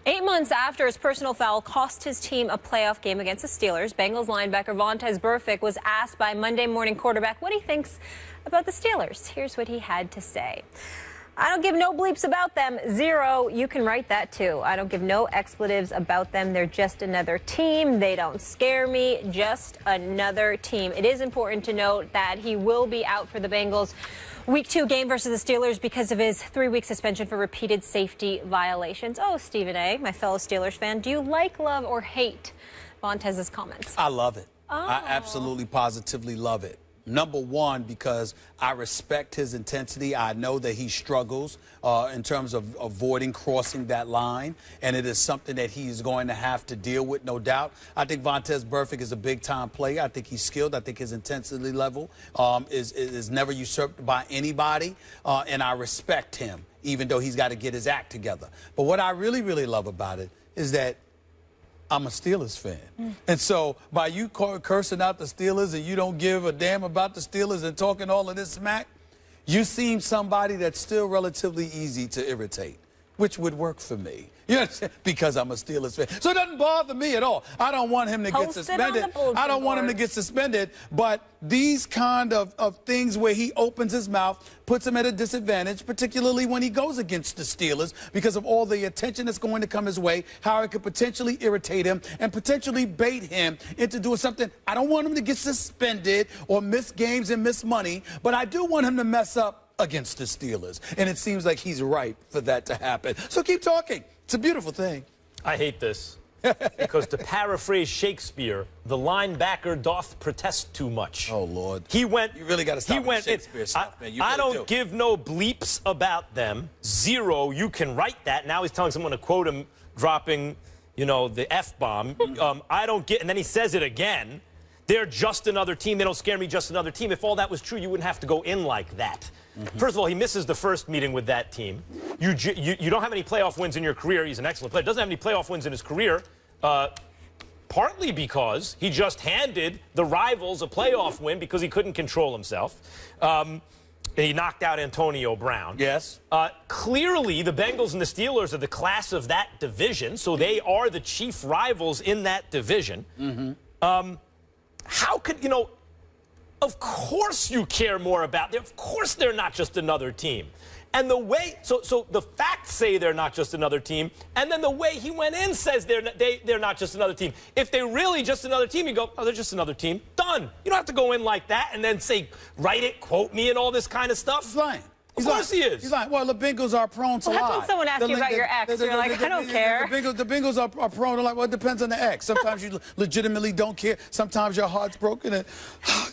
8 months after his personal foul cost his team a playoff game against the Steelers, Bengals linebacker Vontaze Burfict was asked by Monday morning quarterback what he thinks about the Steelers. Here's what he had to say. I don't give no bleeps about them. Zero. You can write that too. I don't give no expletives about them. They're just another team. They don't scare me. Just another team. It is important to note that he will be out for the Bengals Week 2 game versus the Steelers because of his 3-week suspension for repeated safety violations. Oh, Stephen A., my fellow Steelers fan, do you like, love, or hate Vontaze's comments? I love it. Oh. I absolutely, positively love it. Number one, because I respect his intensity. I know that he struggles in terms of avoiding crossing that line, and it is something that he's going to have to deal with, no doubt. I think Vontaze Burfict is a big-time player. I think he's skilled. I think his intensity level is never usurped by anybody, and I respect him, even though he's got to get his act together. But what I really, really love about it is that I'm a Steelers fan. And so by you cursing out the Steelers and you don't give a damn about the Steelers and talking all of this smack, you seem somebody that's still relatively easy to irritate, which would work for me. You understand? Because I'm a Steelers fan. So it doesn't bother me at all. I don't want him to get suspended. I don't want him to get suspended. But these kind of things where he opens his mouth puts him at a disadvantage, particularly when he goes against the Steelers because of all the attention that's going to come his way, how it could potentially irritate him and potentially bait him into doing something. I don't want him to get suspended or miss games and miss money, but I do want him to mess up against the Steelers. And it seems like he's ripe for that to happen. So keep talking. It's a beautiful thing. I hate this. Because to paraphrase Shakespeare, the linebacker doth protest too much. Oh, Lord. He went. You really got to stop with Shakespeare stuff, man. I don't give no bleeps about them. Zero. You can write that. Now he's telling someone to quote him, dropping, you know, the F-bomb. I don't get, and then he says it again. They're just another team. They don't scare me, just another team. If all that was true, you wouldn't have to go in like that. First of all, he misses the first meeting with that team. You don't have any playoff wins in your career. He's an excellent player. Doesn't have any playoff wins in his career, partly because he just handed the rivals a playoff win because he couldn't control himself. He knocked out Antonio Brown. Yes. Clearly, the Bengals and the Steelers are the class of that division, so they are the chief rivals in that division. How could, you know, of course you care more about them. Of course they're not just another team. And the way, so the facts say they're not just another team, and then the way he went in says they're not just another team. If they're really just another team, you go, oh, they're just another team. Done. You don't have to go in like that and then say, write it, quote me, and all this kind of stuff. He's lying. Of course he is. He's like, well, the Bengals are prone to lie. That's when someone asks you about your ex. You're like, I don't care. The Bengals are prone to lie. Well, it depends on the ex. Sometimes you legitimately don't care. Sometimes your heart's broken and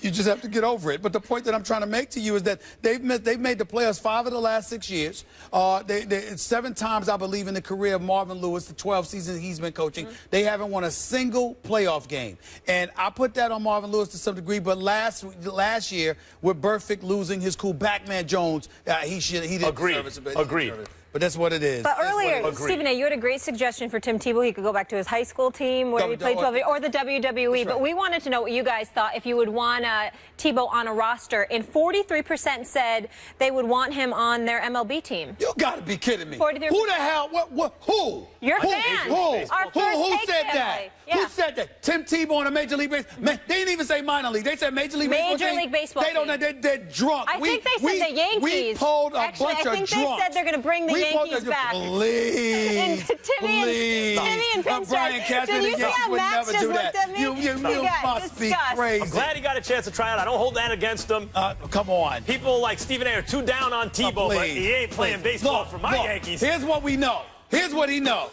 you just have to get over it. But the point that I'm trying to make to you is that they've made the playoffs 5 of the last 6 years. It's 7 times, I believe, in the career of Marvin Lewis, the 12 seasons he's been coaching. They haven't won a single playoff game. And I put that on Marvin Lewis to some degree. But last year, with Burfict losing his cool Backman Jones, he didn't. Agreed. But that's what it is. But earlier, Stephen A., you had a great suggestion for Tim Tebow. He could go back to his high school team where he played 12 or the WWE. Right. But we wanted to know what you guys thought if you would want Tebow on a roster. And 43% said they would want him on their MLB team. You got to be kidding me. 43%. Who the hell? Who? Your fan. Who Our who said family. that? Yeah. Who said that? Tim Tebow on a Major League Baseball. Man, they didn't even say minor league. They said Major League Baseball. Major League Baseball. They don't know. They're drunk. I think they said the Yankees. We polled a bunch of drunks. I think they said they're going to bring the Yankees back. Please. Timmy and Pinstripe. Brian Cashman and the Yankees would never do that. You must be crazy. I'm glad he got a chance to try it. I don't hold that against him. Come on. People like Stephen A. are too down on Tebow, but he ain't playing baseball for my Yankees. Here's what we know. Here's what he knows.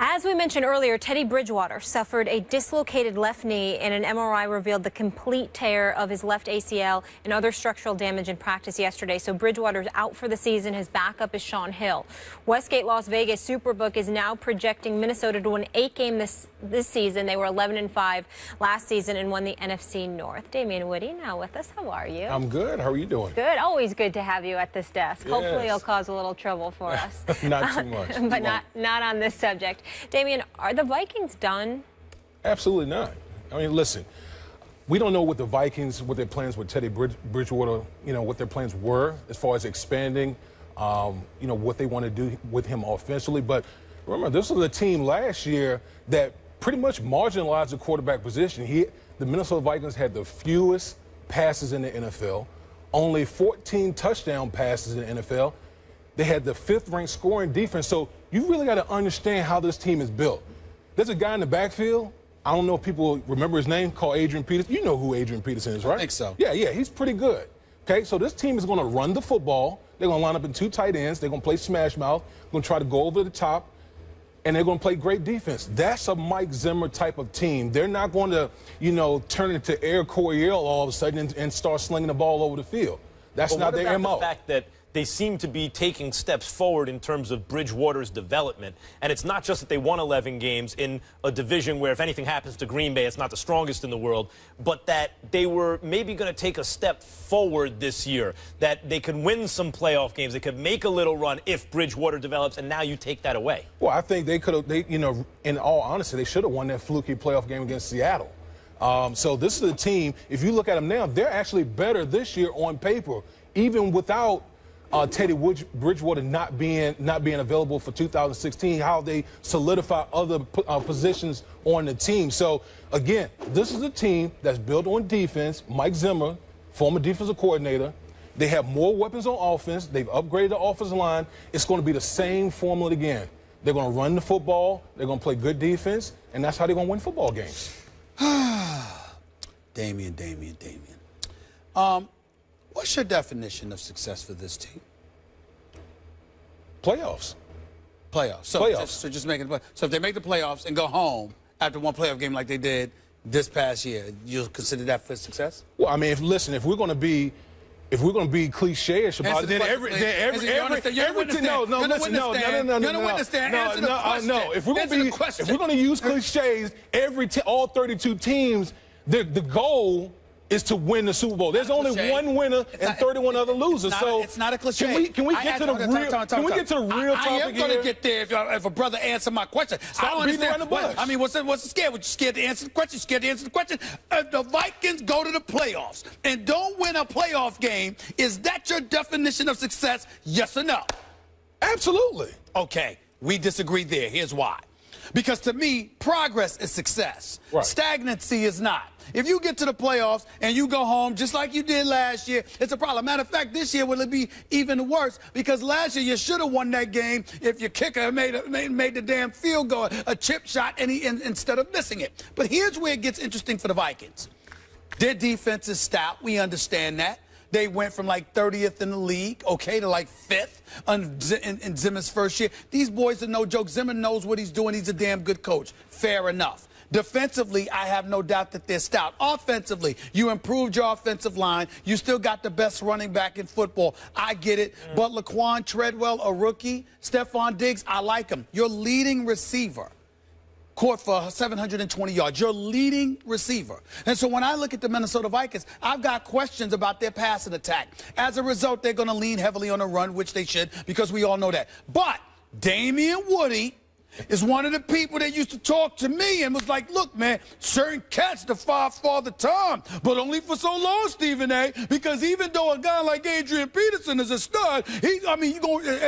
As we mentioned earlier, Teddy Bridgewater suffered a dislocated left knee, and an MRI revealed the complete tear of his left ACL and other structural damage in practice yesterday. So Bridgewater's out for the season. His backup is Sean Hill. Westgate Las Vegas Superbook is now projecting Minnesota to win 8 games this season. They were 11-5 last season and won the NFC North. Damian Woody now with us. How are you? I'm good. How are you doing? Good. Always good to have you at this desk. Yes. Hopefully it'll cause a little trouble for us. Not too much. But not on this subject. Damian, are the Vikings done? Absolutely not. I mean, listen, We don't know what the Vikings, what their plans with Teddy Bridgewater, what their plans were as far as expanding, what they want to do with him offensively. But remember, this was a team last year that pretty much marginalized the quarterback position. The Minnesota Vikings had the fewest passes in the NFL, only 14 touchdown passes in the NFL. They had the 5th-ranked scoring defense. So you really got to understand how this team is built. There's a guy in the backfield. I don't know if people remember his name, called Adrian Peterson. You know who Adrian Peterson is, right? I think so. Yeah, he's pretty good. Okay, so this team is going to run the football. They're going to line up in 2 tight ends. They're going to play smash mouth. Going to try to go over the top, and they're going to play great defense. That's a Mike Zimmer type of team. They're not going to, turn into Air Coryell all of a sudden and start slinging the ball over the field. That's not their MO. The fact that they seem to be taking steps forward in terms of Bridgewater's development. And it's not just that they won 11 games in a division where if anything happens to Green Bay, it's not the strongest in the world, but that they were maybe going to take a step forward this year, that they could win some playoff games, they could make a little run if Bridgewater develops, and now you take that away. Well, I think they could have, in all honesty, they should have won that fluky playoff game against Seattle. So this is a team, if you look at them now, they're actually better this year on paper, even without Teddy Bridgewater not being available for 2016, how they solidify other positions on the team. So, again, this is a team that's built on defense. Mike Zimmer, former defensive coordinator. They have more weapons on offense. They've upgraded the offensive line. It's going to be the same formula again. They're going to run the football. They're going to play good defense. And that's how they're going to win football games. Damian. What's your definition of success for this team? Playoffs. So just making the play. So if they make the playoffs and go home after one playoff game like they did this past year, you'll consider that for success? Well, I mean, if we're going to be cliche-ish about it, then every if we're going to use cliches, all 32 teams, the goal is to win the Super Bowl. There's only one winner and 31 other losers. So it's not a cliche. Can we get to the real topic I am going to get there if a brother answer my question. Stop beating around the bush. I mean, what's the scare? Were you scared to answer the question? Scared to answer the question? If the Vikings go to the playoffs and don't win a playoff game, is that your definition of success? Yes or no? Absolutely. Okay, we disagree there. Here's why. Because to me, progress is success. Right. Stagnancy is not. If you get to the playoffs and you go home just like you did last year, it's a problem. Matter of fact, this year will it be even worse because last year you should have won that game if your kicker made the damn field goal, a chip shot, and instead of missing it. But here's where it gets interesting for the Vikings. Their defense is stout. We understand that. They went from like 30th in the league, okay, to like 5th in Zimmer's first year. These boys are no joke. Zimmer knows what he's doing. He's a damn good coach. Fair enough. Defensively, I have no doubt that they're stout. Offensively, you improved your offensive line. You still got the best running back in football. I get it. But Laquan Treadwell, a rookie, Stephon Diggs, I like him. Your leading receiver caught for 720 yards. Your leading receiver. And so when I look at the Minnesota Vikings, I've got questions about their passing attack. As a result, they're going to lean heavily on the run, which they should, because we all know that. But Damian Woody is one of the people that used to talk to me and was like, look, man, certain cats defy Father Time, but only for so long, Stephen A., because even though a guy like Adrian Peterson is a stud,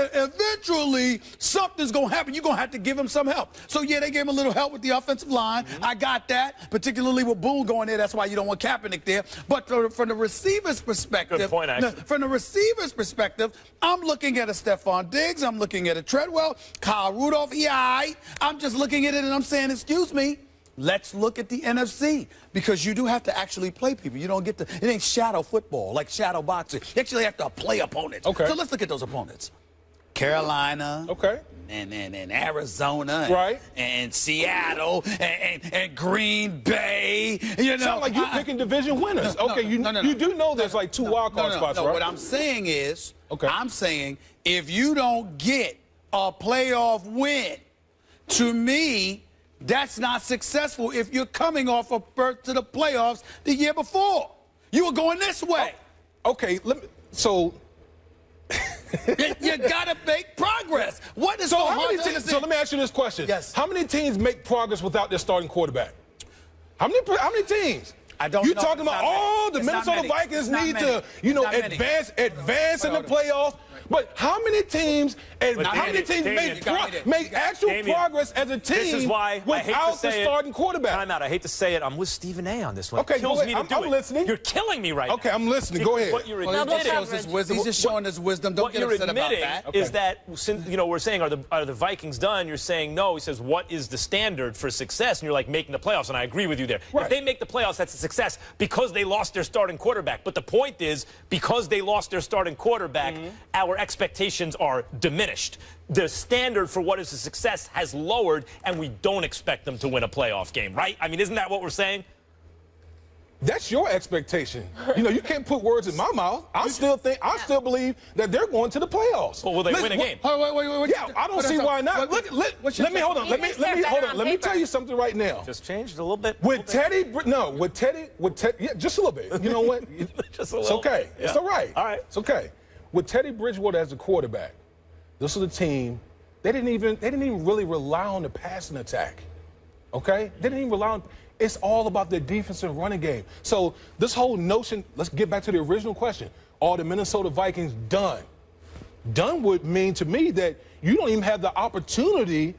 eventually something's going to happen. You're going to have to give him some help. So, yeah, they gave him a little help with the offensive line. I got that, particularly with Boone going there. That's why you don't want Kaepernick there. But from the receiver's perspective, good point, actually. From the receiver's perspective, I'm looking at a Stephon Diggs. I'm looking at a Treadwell, Kyle Rudolph, I'm just looking at it and I'm saying, excuse me, let's look at the NFC because you do have to actually play people. You don't get to, it ain't shadow football, like shadow boxing. You actually have to play opponents. Okay. So let's look at those opponents. Carolina. Okay. And Arizona. Right. And Seattle. And Green Bay. You know. Sound like you're picking division winners. You do know there's like two wild card spots, right? What I'm saying is, I'm saying if you don't get a playoff win, to me, that's not successful if you're coming off a berth to the playoffs the year before. You were going this way. Okay, so you gotta make progress. What is so hard to understand? So let me ask you this question. Yes. How many teams make progress without their starting quarterback? How many teams? I don't You're know. talking about, the Minnesota Vikings need to, advance in the playoffs. But how many teams make actual progress as a team this is why without the starting quarterback? Time out. I hate to say it. I'm with Stephen A. on this one. Okay, it kills me to do I'm it. listening. You're killing me right now. Okay, I'm listening. Go ahead. What you're He's just showing his wisdom. Don't get upset about that. What you're admitting is that, since, we're saying, are the Vikings done? You're saying no. He says, what is the standard for success? And you're like, making the playoffs. And I agree with you there. Right. If they make the playoffs, that's a success because they lost their starting quarterback. But the point is, because they lost their starting quarterback, our expectations are diminished. The standard for what is a success has lowered, and we don't expect them to win a playoff game, right? I mean, isn't that what we're saying? That's your expectation. You can't put words in my mouth. I still believe that they're going to the playoffs. Well, will they win a game? Wait. Yeah, I don't see why not. Let me hold on. Let me tell you something right now. Just changed a little bit. With Teddy, yeah, just a little bit. You know what? Just a little. It's okay. Yeah. It's all right. All right. It's okay. With Teddy Bridgewater as the quarterback, this is a team. They didn't even really rely on the passing attack. Okay? They didn't even rely on. It's all about the defensive running game. So this whole notion, let's get back to the original question. Are the Minnesota Vikings done? Done would mean to me that you don't even have the opportunity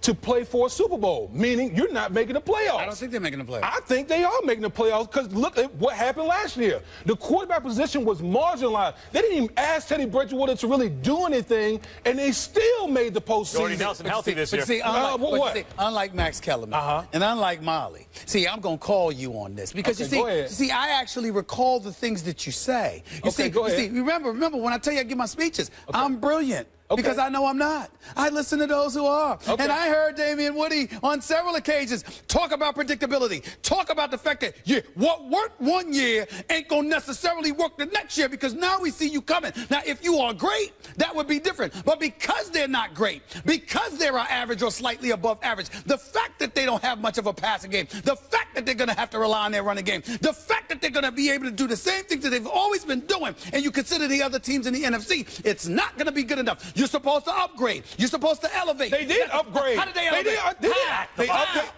to play for a Super Bowl, meaning you're not making the playoffs. I don't think they're making the playoffs. I think they are making the playoffs because look at what happened last year. The quarterback position was marginalized. They didn't even ask Teddy Bridgewater to really do anything, and they still made the postseason. Jordy Nelson healthy this year. See, unlike Max Kellerman and unlike Molly, see, I'm going to call you on this because you see, I actually recall the things that you say. You see, remember when I tell you I give my speeches, I'm brilliant. Because I know I'm not. I listen to those who are. And I heard Damian Woody on several occasions talk about predictability, talk about the fact that what worked one year ain't going to necessarily work the next year because now we see you coming. Now, if you are great, that would be different. But because they're not great, because they're average or slightly above average, the fact that they don't have much of a passing game, the fact that they're going to have to rely on their running game, the fact that they're going to be able to do the same things that they've always been doing, and you consider the other teams in the NFC, it's not going to be good enough. You're supposed to upgrade. You're supposed to elevate. They did upgrade. How did they elevate?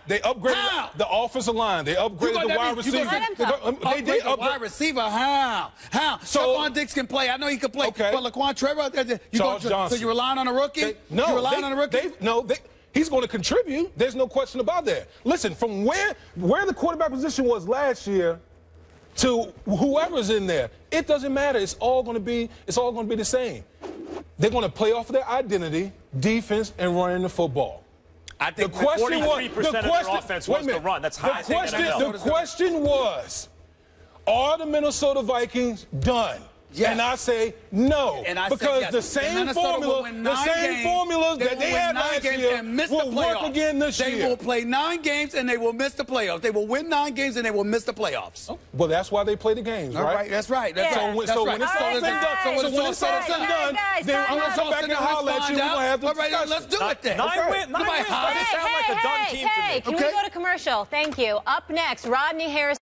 They upgraded the offensive line. They upgraded the wide receiver. They did upgrade wide receiver. How? So Stephon Diggs can play. I know he can play. But Laquan Trevor, so you're relying on a rookie? You're relying on a rookie? He's going to contribute. There's no question about that. Listen, from where the quarterback position was last year to whoever's in there, it doesn't matter. It's all going to be the same. They're going to play off of their identity, defense, and running the football. I think 43% of their offense was the run. That's high. The question was, are the Minnesota Vikings done? Yes. And I say no, because the same formulas that they had last year will work again this year. They will play 9 games and they will miss the playoffs. They will win 9 games and they will miss the playoffs. Oh, well, that's why they play the games, right? All right, that's right. So when it's all done, then I'm going to come back and holler at you. We're going to have the discussion. Let's do it then. 9 wins doesn't sound like a done team to me. Can we go to commercial? Thank you. Up next, Rodney Harris.